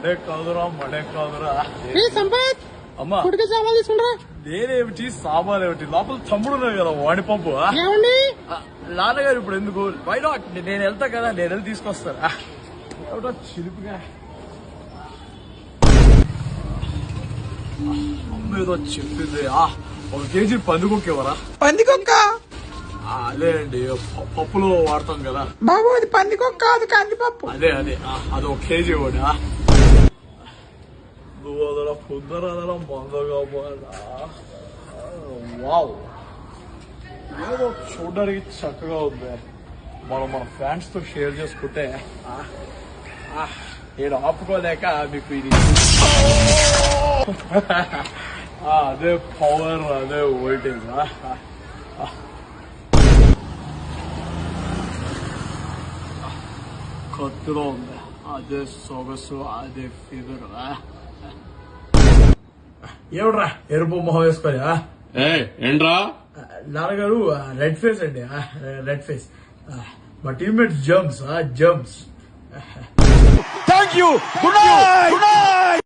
మడే కాదురా సంపత్ అమ్మా కుడికి సామాన్ తీసుకుంటారా? నేనేమిటి సామాన్ ఏమిటి లోపల తమ్ముడు ఉన్నాడు కదా వాడి పంపు ఏమండి నాన్నగారు ఇప్పుడు ఎందుకు వై నాట్ నేను వెళ్తా కదా నేను వెళ్ళి తీసుకొస్తారా చిలుపుగా అమ్మ ఏదో చెప్పింది 1 కేజీ పందికొక్కేవరా? పందికొక్క అదే అండి పప్పులో వాడతాం కదా బాబు, అది పందికొక్క కాదు, కందిపప్పు. అదే అది 1 కేజీ ఇవ్వండి. నువ్వు అదలా పొందరదలా మందగా వావ్ ఏదో చూడడానికి చక్కగా ఉంది. మనం మన ఫ్యాన్స్ తో షేర్ చేసుకుంటే నేను ఆపుకోలేక మీకు ఇది అదే పవర్ అదే వోల్టేజ్ కొత్తగా ఉంది. అదే సొగసు అదే ఫిగర్. ఏమిడ్రా ఎరుపు మొహం వేసుకొని ఏంట్రా నాన్నగారు రెడ్ ఫేస్ అండి, రెడ్ ఫేస్. మా teammate jumps. Thank you. Good night.